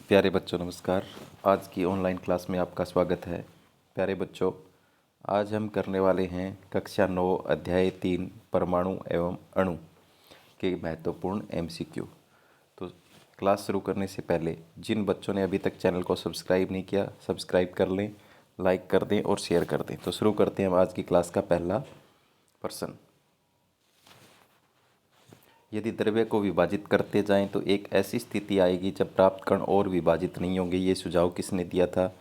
प्यारे बच्चों नमस्कार। आज की ऑनलाइन क्लास में आपका स्वागत है। प्यारे बच्चों, आज हम करने वाले हैं कक्षा 9 अध्याय 3 परमाणु एवं अणु के महत्वपूर्ण एमसीक्यू। तो क्लास शुरू करने से पहले जिन बच्चों ने अभी तक चैनल को सब्सक्राइब नहीं किया, सब्सक्राइब कर लें, लाइक कर दें और शेयर कर दें। तो शुरू करते हैं हम आज की क्लास का पहला प्रश्न। यदि द्रव्य को विभाजित करते जाएं तो एक ऐसी स्थिति आएगी जब प्राप्त कण और विभाजित नहीं होंगे। ये सुझाव किसने दिया था?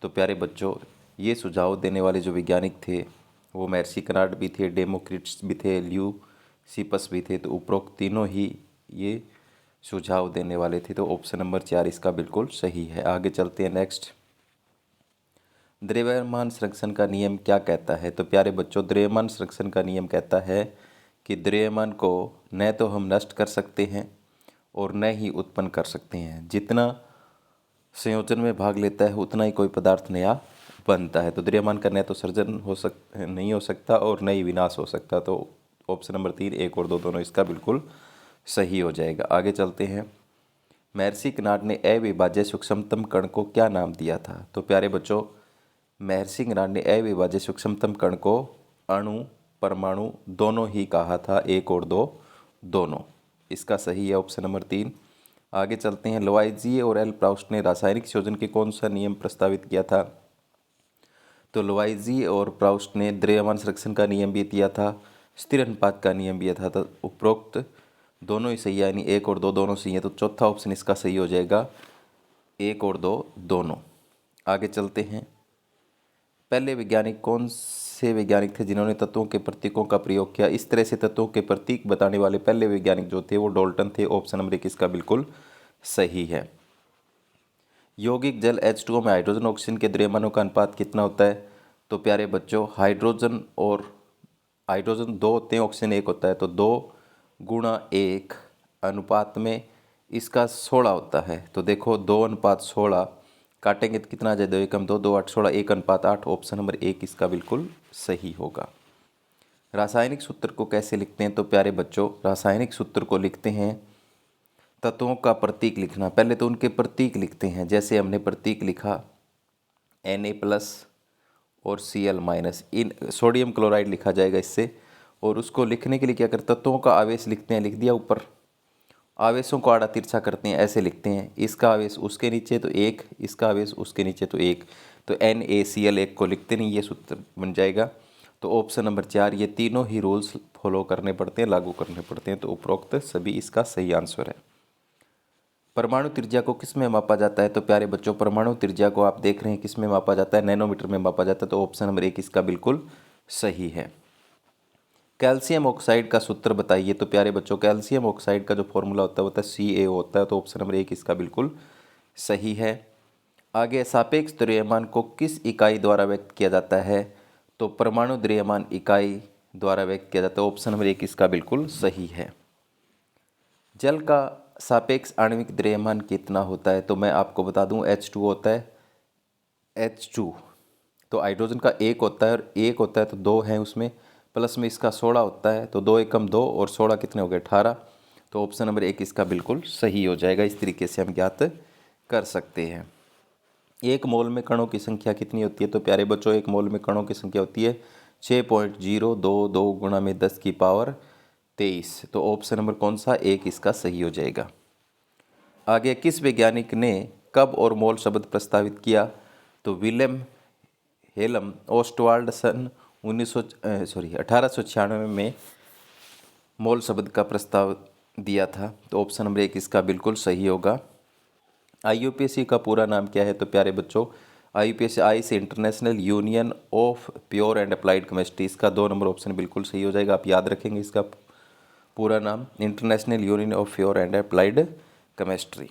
तो प्यारे बच्चों, ये सुझाव देने वाले जो वैज्ञानिक थे वो महर्षि कर्नाड भी थे, डेमोक्रिटस भी थे, ल्यूसिपस भी थे। तो उपरोक्त तीनों ही ये सुझाव देने वाले थे। तो ऑप्शन नंबर 4 इसका बिल्कुल सही है। आगे चलते हैं नेक्स्ट। द्रव्यमान संरक्षण का नियम क्या कहता है? तो प्यारे बच्चों, द्रव्यमान संरक्षण का नियम कहता है कि द्रव्यमान को न तो हम नष्ट कर सकते हैं और न ही उत्पन्न कर सकते हैं। जितना संयोजन में भाग लेता है उतना ही कोई पदार्थ नया बनता है। तो द्रव्यमान का न तो सर्जन नहीं हो सकता और न ही विनाश हो सकता। तो ऑप्शन नंबर 3, 1 और 2 दोनों इसका बिल्कुल सही हो जाएगा। आगे चलते हैं। महर्षि कर्नाड ने अविभाज्य सूक्ष्मतम कण को क्या नाम दिया था? तो प्यारे बच्चों, महर्षि कर्नाड ने अविभाज्य सूक्ष्मतम कण को अणु, परमाणु दोनों ही कहा था, 1 और 2 दोनों। इसका सही है ऑप्शन नंबर 3। आगे चलते हैं। लुवाइजिए और एल प्राउस्ट ने रासायनिक संयोजन के कौन सा नियम प्रस्तावित किया था? तो लुवाइजिए और प्राउस्ट ने द्रव्यमान संरक्षण का नियम भी दिया था, स्थिर अनुपात का नियम भी था। तो उपरोक्त दोनों ही सही है, यानी 1 और 2 दोनों सही है। तो चौथा ऑप्शन इसका सही हो जाएगा, 1 और 2 दोनों। आगे चलते हैं। पहले वैज्ञानिक कौन से वैज्ञानिक थे जिन्होंने तत्वों के प्रतीकों का प्रयोग किया? इस तरह से तत्वों के प्रतीक बताने वाले पहले वैज्ञानिक जो थे वो डाल्टन थे। ऑप्शन नंबर 1 इसका बिल्कुल सही है। यौगिक जल H2O में हाइड्रोजन ऑक्सीजन के द्रव्यमानों का अनुपात कितना होता है? तो प्यारे बच्चों, हाइड्रोजन 2 होते हैं, ऑक्सीजन 1 होता है। तो 2 × 1 अनुपात में इसका 16 होता है। तो देखो 2:16 काटेंगे तो कितना आ जाए? 2 एकम 2, 2 8 16, 1:8। ऑप्शन नंबर 1 इसका बिल्कुल सही होगा। रासायनिक सूत्र को कैसे लिखते हैं? तो प्यारे बच्चों, रासायनिक सूत्र को लिखते हैं तत्वों का प्रतीक लिखना। पहले तो उनके प्रतीक लिखते हैं। जैसे हमने प्रतीक लिखा Na+ और Cl-, इन सोडियम क्लोराइड लिखा जाएगा इससे। और उसको लिखने के लिए क्या करते हैं? तत्वों का आवेश लिखते हैं, लिख दिया ऊपर। आवेशों को आड़ा तिरछा करते हैं, ऐसे लिखते हैं। इसका आवेश उसके नीचे तो 1, इसका आवेश उसके नीचे तो 1। तो NaCl 1 को लिखते नहीं, ये सूत्र बन जाएगा। तो ऑप्शन नंबर 4, ये तीनों ही रूल्स फॉलो करने पड़ते हैं, लागू करने पड़ते हैं। तो उपरोक्त सभी इसका सही आंसर है। परमाणु त्रिज्या को किस में मापा जाता है? तो प्यारे बच्चों, परमाणु त्रिज्या को आप देख रहे हैं किस में मापा जाता है? नैनोमीटर में मापा जाता है। तो ऑप्शन नंबर 1 इसका बिल्कुल सही है। कैल्शियम ऑक्साइड का सूत्र बताइए। तो प्यारे बच्चों, कैल्शियम ऑक्साइड का जो फॉर्मूला होता है वो होता है CaO होता है। तो ऑप्शन नंबर 1 इसका बिल्कुल सही है। आगे, सापेक्ष द्रव्यमान को किस इकाई द्वारा व्यक्त किया जाता है? तो परमाणु द्रव्यमान इकाई द्वारा व्यक्त किया जाता है। ऑप्शन नंबर 1 इसका बिल्कुल सही है। जल का सापेक्ष आणविक द्रव्यमान कितना होता है? तो मैं आपको बता दूं, H2 होता है, H2। तो हाइड्रोजन का 1 होता है और 1 होता है तो 2 है उसमें, प्लस में इसका 16 होता है। तो 2 एकम 2 और 16 कितने हो गए? 18। तो ऑप्शन नंबर 1 इसका बिल्कुल सही हो जाएगा। इस तरीके से हम ज्ञात कर सकते हैं। 1 मोल में कणों की संख्या कितनी होती है? तो प्यारे बच्चों, 1 मोल में कणों की संख्या होती है 6.022 × 10⁻23। तो ऑप्शन नंबर कौन सा? 1 इसका सही हो जाएगा। आगे, किस वैज्ञानिक ने कब और मोल शब्द प्रस्तावित किया? तो विलियम हेलम ओस्टवाल्ड सन 1896 में मोल शब्द का प्रस्ताव दिया था। तो ऑप्शन नंबर 1 इसका बिल्कुल सही होगा। IUPAC का पूरा नाम क्या है? तो प्यारे बच्चों, IUPAC आई से international union of pure and applied chemistry. इसका 2 नंबर ऑप्शन बिल्कुल सही हो जाएगा। आप याद रखेंगे इसका पूरा नाम, international union of pure and applied chemistry.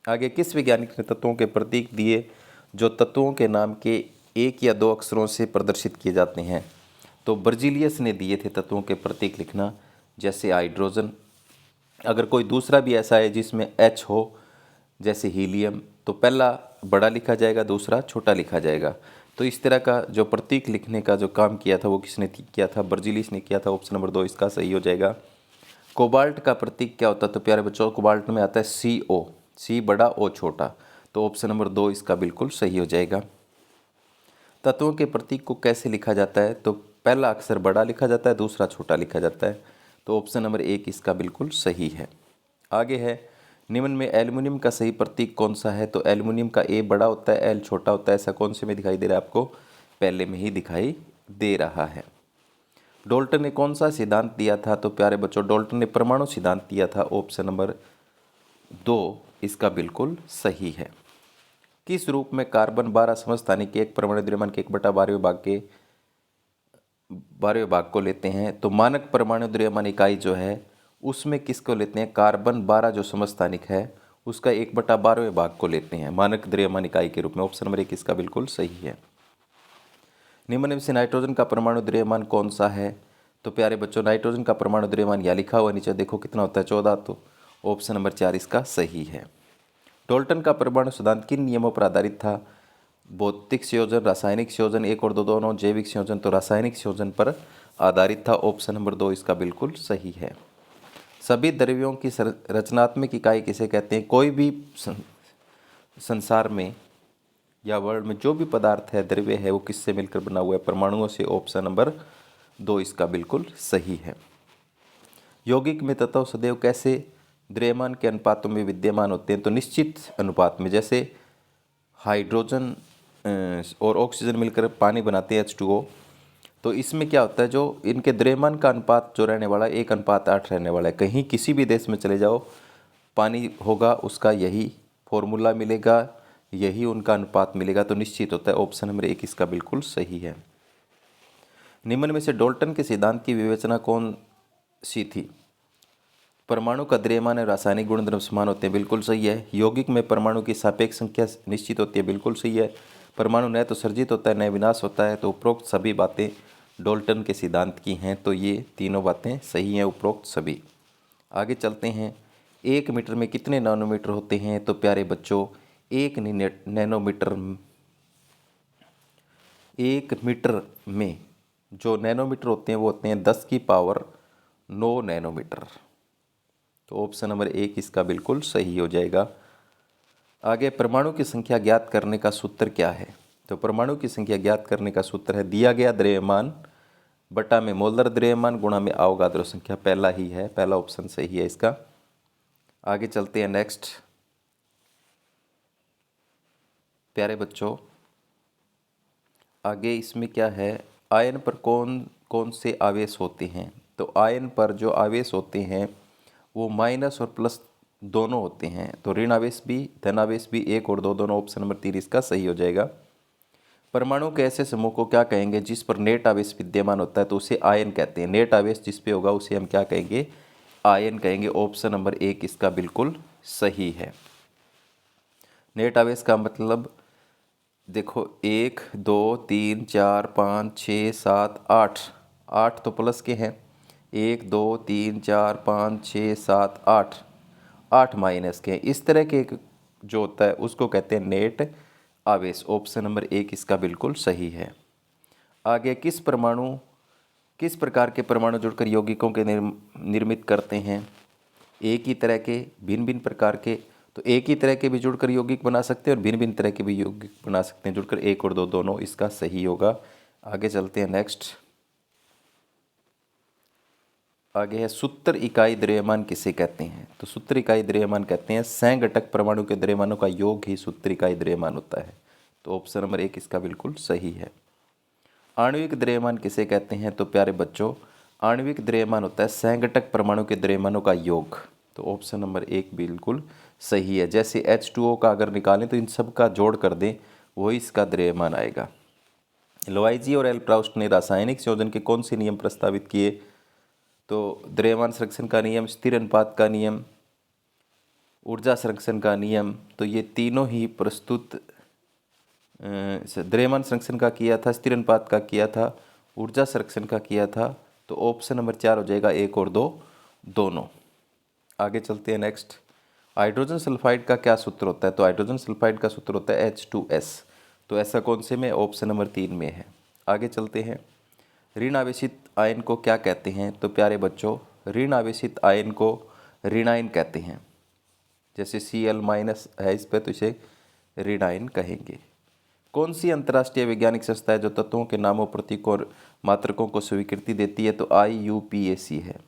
आगे, किस वैज्ञानिक ने तत्वों के प्रतीक दिए जो तत्वों के नाम के 1 या 2 अक्षरों से प्रदर्शित किए जाते हैं? तो बर्जीलियस ने दिए थे तत्वों के प्रतीक लिखना, जैसे हाइड्रोजन। अगर कोई दूसरा भी ऐसा है जिसमें H हो, जैसे हीलियम, तो पहला बड़ा लिखा जाएगा, दूसरा छोटा लिखा जाएगा। तो इस तरह का जो प्रतीक लिखने का जो काम किया था वो किसने किया था? बर्जीलियस ने किया था। ऑप्शन नंबर 2 इसका सही हो जाएगा। कोबाल्ट का प्रतीक क्या होता है? तो प्यारे बच्चों, कोबाल्ट में आता है CO, C बड़ा, O छोटा। तो ऑप्शन नंबर 2 इसका बिल्कुल सही हो जाएगा। तत्वों के प्रतीक को कैसे लिखा जाता है? तो पहला अक्षर बड़ा लिखा जाता है, दूसरा छोटा लिखा जाता है। तो ऑप्शन नंबर 1 इसका बिल्कुल सही है। आगे है, निम्न में एल्युमिनियम का सही प्रतीक कौन सा है? तो एल्युमिनियम का ए बड़ा होता है, एल छोटा होता है। ऐसा कौन से में दिखाई दे रहा है आपको? पहले में ही दिखाई दे रहा है। डाल्टन ने कौन सा सिद्धांत दिया था? तो प्यारे बच्चों, डाल्टन ने परमाणु सिद्धांत दिया था। ऑप्शन नंबर 2 इसका बिल्कुल सही है। किस रूप में कार्बन 12 समस्थानिक एक परमाणु द्रव्यमान के 1/12वें भाग के 12वें भाग को लेते हैं? तो मानक परमाणु द्रव्यमान इकाई जो है उसमें किसको लेते हैं? कार्बन 12 जो समस्थानिक है उसका 1/12वें भाग को लेते हैं मानक द्रव्यमान इकाई के रूप में। ऑप्शन नंबर 1 इसका बिल्कुल सही है। निम्न में से नाइट्रोजन का परमाणु द्रव्यमान कौन सा है? तो प्यारे बच्चों, नाइट्रोजन का परमाणु द्रव्यमान यहाँ लिखा हुआ नीचे देखो कितना होता है, 14। तो ऑप्शन नंबर 4 इसका सही है। डाल्टन का परमाणु सिद्धांत किन नियमों पर आधारित था? भौतिक संयोजन, रासायनिक संयोजन, 1 और 2 दोनों, जैविक संयोजन। तो रासायनिक संयोजन पर आधारित था। ऑप्शन नंबर 2 इसका बिल्कुल सही है। सभी द्रव्यों की रचनात्मक इकाई किसे कहते हैं? कोई भी संसार में या वर्ल्ड में जो भी पदार्थ है, द्रव्य है, वो किससे मिलकर बना हुआ है? परमाणुओं से। ऑप्शन नंबर 2 इसका बिल्कुल सही है। यौगिक में तत्व सदैव कैसे द्रव्यमान के अनुपातों में विद्यमान होते हैं? तो निश्चित अनुपात में। जैसे हाइड्रोजन और ऑक्सीजन मिलकर पानी बनाते हैं H2O, तो इसमें क्या होता है, जो इनके द्रव्यमान का अनुपात जो रहने वाला है 1:8 रहने वाला है। कहीं किसी भी देश में चले जाओ, पानी होगा उसका यही फॉर्मूला मिलेगा, यही उनका अनुपात मिलेगा। तो निश्चित होता है। ऑप्शन नंबर 1 इसका बिल्कुल सही है। निम्न में से डाल्टन के सिद्धांत की विवेचना कौन सी थी? परमाणु का द्रव्यमान और रासायनिक गुणधर्म समान होते हैं, बिल्कुल सही है। यौगिक में परमाणु की सापेक्ष संख्या निश्चित होती है, बिल्कुल सही है। परमाणु न तो सर्जित होता है न विनाश होता है। तो उपरोक्त सभी बातें डाल्टन के सिद्धांत की हैं। तो ये तीनों बातें सही हैं, उपरोक्त सभी। आगे चलते हैं। 1 मीटर में कितने नैनोमीटर होते हैं? तो प्यारे बच्चों, 1 नैनोमीटर, 1 मीटर में जो नैनोमीटर होते हैं वो होते हैं 10⁹ नैनोमीटर। तो ऑप्शन नंबर 1 इसका बिल्कुल सही हो जाएगा। आगे, परमाणु की संख्या ज्ञात करने का सूत्र क्या है? तो परमाणु की संख्या ज्ञात करने का सूत्र है दिया गया द्रव्यमान बटा में मोलर द्रव्यमान गुणा में अवोगाद्रो संख्या। पहला ही है, पहला ऑप्शन सही है इसका। आगे चलते हैं नेक्स्ट। प्यारे बच्चों, आगे इसमें क्या है, आयन पर कौन कौन से आवेश होते हैं? तो आयन पर जो आवेश होते हैं वो माइनस और प्लस दोनों होते हैं। तो ऋण आवेश भी, धन आवेश भी, 1 और 2 दोनों। ऑप्शन नंबर 3 इसका सही हो जाएगा। परमाणु के ऐसे समूह को क्या कहेंगे जिस पर नेट आवेश विद्यमान होता है? तो उसे आयन कहते हैं। नेट आवेश जिस पे होगा उसे हम क्या कहेंगे? आयन कहेंगे। ऑप्शन नंबर 1 इसका बिल्कुल सही है। नेट आवेश का मतलब देखो, 1 2 3 4 5 6 7 8, 8 तो प्लस के हैं। 1 2 3 4 5 6 7 8, 8 माइनस के हैं। इस तरह के जो होता है उसको कहते हैं नेट आवेश। ऑप्शन नंबर 1 इसका बिल्कुल सही है। आगे, किस प्रकार के परमाणु जुड़कर यौगिकों के निर्मित करते हैं? एक ही तरह के, भिन्न भिन्न प्रकार के। तो एक ही तरह के भी जुड़कर यौगिक बना सकते हैं और भिन्न भिन्न तरह के भी यौगिक बना सकते हैं जुड़कर। 1 और 2 दोनों इसका सही होगा। आगे चलते हैं नेक्स्ट। आगे है, सूत्र इकाई द्रव्यमान किसे कहते हैं? तो सूत्र इकाई द्रव्यमान कहते हैं संघटक परमाणु के द्रव्यमानों का योग ही सूत्र इकाई द्रव्यमान होता है। तो ऑप्शन नंबर 1 इसका बिल्कुल सही है। आणविक द्रव्यमान किसे कहते हैं? तो प्यारे बच्चों, आणविक द्रव्यमान होता है संघटक परमाणु के द्रव्यमानों का योग। तो ऑप्शन नंबर 1 बिल्कुल सही है। जैसे H2O का अगर निकालें तो इन सब का जोड़ कर दें, वही इसका द्रव्यमान आएगा। लोआइजी और एल प्राउस्ट ने रासायनिक संयोजन के कौन से नियम प्रस्तावित किए? तो द्रव्यमान संरक्षण का नियम, स्थिर अनुपात का नियम, ऊर्जा संरक्षण का नियम। तो ये तीनों ही प्रस्तुत द्रव्यमान संरक्षण का किया था, स्थिर अनुपात का किया था, ऊर्जा संरक्षण का किया था। तो ऑप्शन नंबर 4 हो जाएगा, 1 और 2 दोनों। आगे चलते हैं नेक्स्ट। हाइड्रोजन सल्फाइड का क्या सूत्र होता है? तो हाइड्रोजन सल्फाइड का सूत्र होता है H2S। तो ऐसा कौन से में? ऑप्शन नंबर 3 में है। आगे चलते हैं। ऋण आवेशित आयन को क्या कहते हैं? तो प्यारे बच्चों, ऋण आवेशित आयन को ऋणायन कहते हैं। जैसे Cl- है इस पर, तो इसे ऋणायन कहेंगे। कौन सी अंतर्राष्ट्रीय वैज्ञानिक संस्था है जो तत्वों के नामों, प्रतीकों और मात्रकों को स्वीकृति देती है? तो IUPAC है।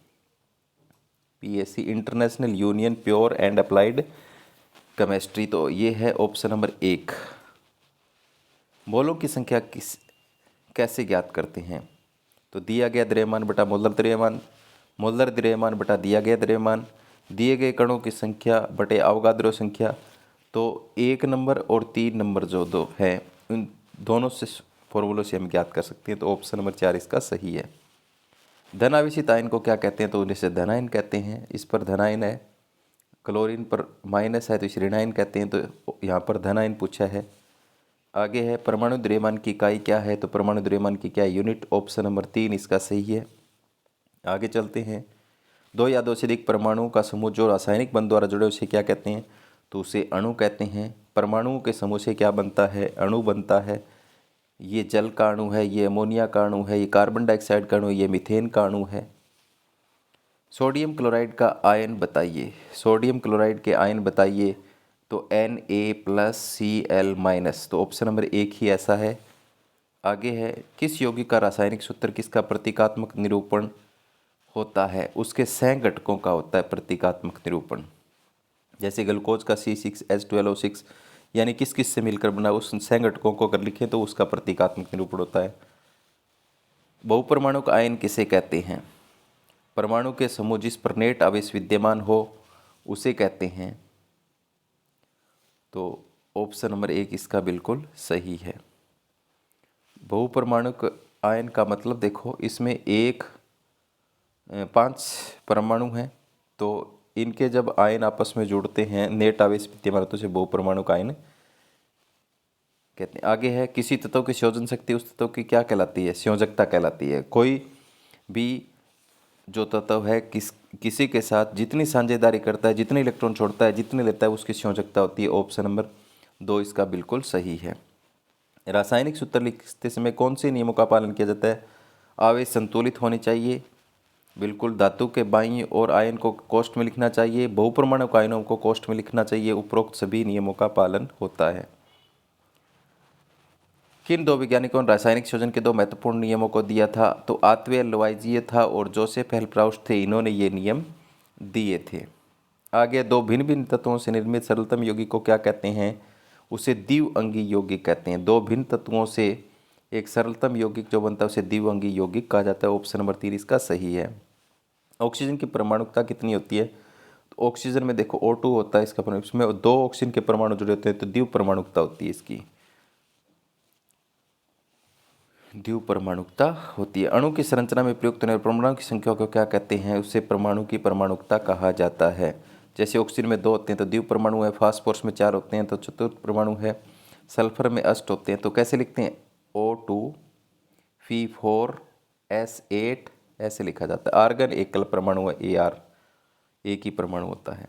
PAC international union pure and applied chemistry. तो ये है ऑप्शन नंबर 1। मोलों की संख्या कैसे ज्ञात करते हैं? तो दिया गया द्रव्यमान बटा मोलर द्रव्यमान, मोलर द्रव्यमान बटा दिया गया द्रव्यमान, दिए गए कणों की संख्या बटे अवगाद्रो संख्या। तो 1 नंबर और 3 नंबर जो दो है उन दोनों से फॉर्मूलों से हम ज्ञात कर सकते हैं। तो ऑप्शन नंबर 4 इसका सही है। धनावेशित आयन को क्या कहते हैं? तो उन्हें से धनायन कहते हैं। इस पर धनायन है, क्लोरीन पर माइनस है तो इसे ऋणायन कहते हैं। तो यहाँ पर धनायन पूछा है। आगे है परमाणु द्रव्यमान की इकाई क्या है? तो परमाणु द्रव्यमान की क्या यूनिट? ऑप्शन नंबर 3 इसका सही है। आगे चलते हैं। 2 या 2 से अधिक परमाणुओं का समूह जो रासायनिक बंध द्वारा जुड़े उसे क्या कहते हैं? तो उसे अणु कहते हैं। परमाणुओं के समूह से क्या बनता है? अणु बनता है। ये जल का अणु है, ये अमोनिया का अणु है, ये कार्बन डाइऑक्साइड का अणु है, ये मीथेन का अणु है। सोडियम क्लोराइड का आयन बताइए। सोडियम क्लोराइड के आयन बताइए। तो Na+Cl-। तो ऑप्शन नंबर 1 ही ऐसा है। आगे है किस यौगिक का रासायनिक सूत्र किसका प्रतीकात्मक निरूपण होता है? उसके सह घटकों का होता है प्रतीकात्मक निरूपण। जैसे ग्लूकोज का C6H12O6 यानी किस किस से मिलकर बना, उस सह घटकों को अगर लिखें तो उसका प्रतीकात्मक निरूपण होता है। बहुपरमाणुक आयन किसे कहते हैं? परमाणु के समूह जिस पर नेट आवेश विद्यमान हो उसे कहते हैं। तो ऑप्शन नंबर 1 इसका बिल्कुल सही है। बहुपरमाणुक आयन का मतलब देखो, इसमें 5 परमाणु हैं, तो इनके जब आयन आपस में जुड़ते हैं, नेट आवेश विद्यमान तो उसे बहुपरमाणुक आयन कहते हैं। आगे है किसी तत्व की संयोजन शक्ति उस तत्व की क्या कहलाती है? संयोजकता कहलाती है। कोई भी जो तत्व है किसी के साथ जितनी साझेदारी करता है, जितने इलेक्ट्रॉन छोड़ता है, जितने लेता है, उसकी संयोजकता होती है। ऑप्शन नंबर 2 इसका बिल्कुल सही है। रासायनिक सूत्र लिखते समय कौन से नियमों का पालन किया जाता है? आवेश संतुलित होने चाहिए, बिल्कुल। धातु के बाईं ओर आयन को कोष्ठ में लिखना चाहिए, बहुपरमाणुक आयनों को कोष्ठ में लिखना चाहिए। उपरोक्त सभी नियमों का पालन होता है। किन 2 वैज्ञानिकों ने रासायनिक संयोजन के 2 महत्वपूर्ण नियमों को दिया था? तो आत्वे लवाइजिए था और जोसेफ हेल्प्राउस थे, इन्होंने ये नियम दिए थे। आगे 2 भिन्न भिन्न तत्वों से निर्मित सरलतम यौगिक को क्या कहते हैं? उसे द्विअंगी यौगिक कहते हैं। 2 भिन्न तत्वों से एक सरलतम यौगिक जो बनता है उसे द्विअंगी यौगिक कहा जाता है। ऑप्शन नंबर 3 इसका सही है। ऑक्सीजन की परमाणुकता कितनी होती है? तो ऑक्सीजन में देखो O2 होता है इसका परमाणु, इसमें 2 ऑक्सीजन के परमाणु जुड़े होते हैं तो द्विपरमाणुकता होती है इसकी, द्विपरमाणुकता होती है। अणु की संरचना में प्रयुक्त होने वाले परमाणु की संख्या को क्या कहते हैं? उसे परमाणु की परमाणुकता कहा जाता है। जैसे ऑक्सीजन में 2 होते हैं तो द्विपरमाणु है, फास्फोरस में 4 होते हैं तो चतुर्थ परमाणु है, सल्फर में 8 होते हैं। तो कैसे लिखते हैं? O2 Fe4S8 ऐसे लिखा जाता है। आर्गन एकल परमाणु है, Ar एक ही परमाणु होता है।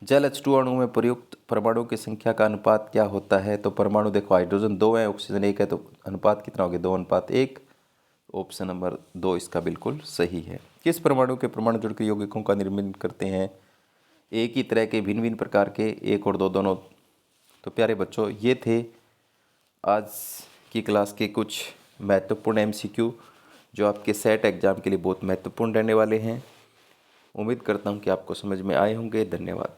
जल H2 अणु में प्रयुक्त परमाणु की संख्या का अनुपात क्या होता है? तो परमाणु देखो हाइड्रोजन 2 है, ऑक्सीजन 1 है, तो अनुपात कितना हो गया? 2:1। ऑप्शन नंबर 2 इसका बिल्कुल सही है। किस परमाणु के परमाणु जुड़ के यौगिकों का निर्माण करते हैं? एक ही तरह के भिन्न भिन्न प्रकार के, 1 और 2 दोनों। तो प्यारे बच्चों, ये थे आज की क्लास के कुछ महत्वपूर्ण MCQ जो आपके सेट एग्जाम के लिए बहुत महत्वपूर्ण रहने वाले हैं। उम्मीद करता हूँ कि आपको समझ में आए होंगे। धन्यवाद।